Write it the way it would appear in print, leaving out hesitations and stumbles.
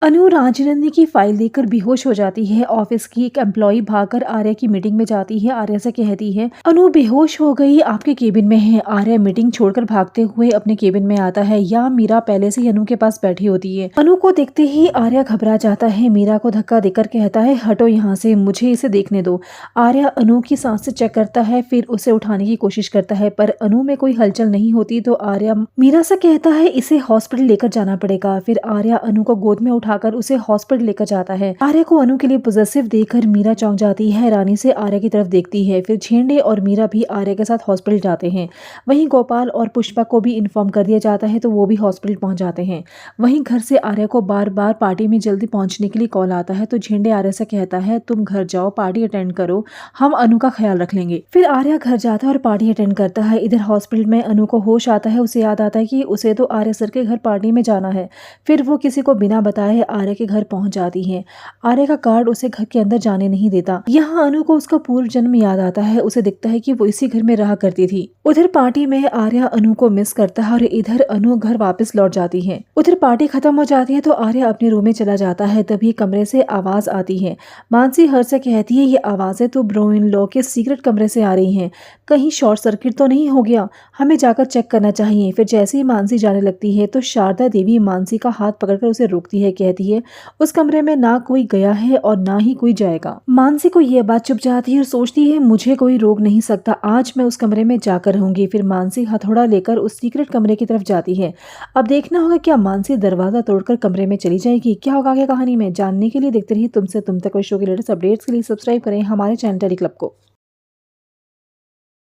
अनु राजनंदिनी की फाइल देखकर बेहोश हो जाती है। ऑफिस की एक एम्प्लॉय भागकर आर्या की मीटिंग में जाती है। आर्या से कहती है, अनु बेहोश हो गई, आपके केबिन में है। आर्या मीटिंग छोड़कर भागते हुए अपने केबिन में आता है। यहाँ मीरा पहले से ही अनु के पास बैठी होती है। अनु को देखते ही आर्या घबरा जाता है। मीरा को धक्का देकर कहता है, हटो यहाँ से, मुझे इसे देखने दो। आर्या अनु की सांसें चेक करता है, फिर उसे उठाने की कोशिश करता है, पर अनु में कोई हलचल नहीं होती। तो आर्या मीरा से कहता है, इसे हॉस्पिटल लेकर जाना पड़ेगा। फिर आर्या अनु को गोद में उठाकर उसे हॉस्पिटल लेकर जाता है। आर्या को अनु के लिए पॉजिटिव देखकर मीरा चौंक जाती है। रानी से आर्या की तरफ देखती है। फिर झेंडे और मीरा भी आर्या के साथ हॉस्पिटल जाते हैं। वहीं गोपाल और पुष्पा को भी इन्फॉर्म कर दिया जाता है, तो वो भी हॉस्पिटल पहुंच जाते हैं। वहीं घर से आर्या को बार बार पार्टी में जल्दी पहुंचने के लिए कॉल आता है। तो झेंडे आर्या से कहता है, तुम घर जाओ, पार्टी अटेंड करो, हम अनु का ख्याल रख लेंगे। फिर आर्या घर जाता है और पार्टी अटेंड करता है। इधर हॉस्पिटल में अनु को होश आता है। उसे याद आता है कि उसे तो आर्या सर के घर पार्टी में जाना है। फिर वो किसी को बिना बताए आर्या के घर पहुंच जाती है। आर्या का गार्ड उसे घर के अंदर जाने नहीं देता। यहाँ अनु को उसका पूर्व जन्म याद आता है। उसे दिखता है कि वो इसी घर में रहा करती थी। उधर पार्टी में आर्या अनु को मिस करता है और इधर अनु घर वापस लौट जाती है। उधर पार्टी खत्म हो जाती है तो आर्या अपने रूम में चला जाता है। तभी कमरे से आवाज आती है। मानसी हर्ष से कहती है, ये आवाजें तो ब्रो इन लॉ के सीक्रेट कमरे से आ रही हैं। कहीं शॉर्ट सर्किट तो नहीं हो गया, हमें जाकर चेक करना चाहिए। फिर जैसे ही मानसी जाने लगती है तो शारदा देवी मानसी का हाथ पकड़कर उसे रोकती है। कहती है, उस कमरे में ना कोई गया है और ना ही कोई जाएगा। मानसी को यह बात चुप जाती है और सोचती है, मुझे कोई रोक नहीं सकता, आज मैं उस कमरे में जाकर रहूंगी। फिर मानसी हथौड़ा लेकर उस सीक्रेट कमरे की तरफ जाती है। अब देखना होगा क्या मानसी दरवाजा तोड़कर कमरे में चली जाएगी, क्या होगा आगे कहानी में। जानने के लिए देखते रहिए तुमसे तुम तक शो के लेटेस्ट अपडेट्स के लिए सब्सक्राइब करें हमारे चैनल टेली क्लब को।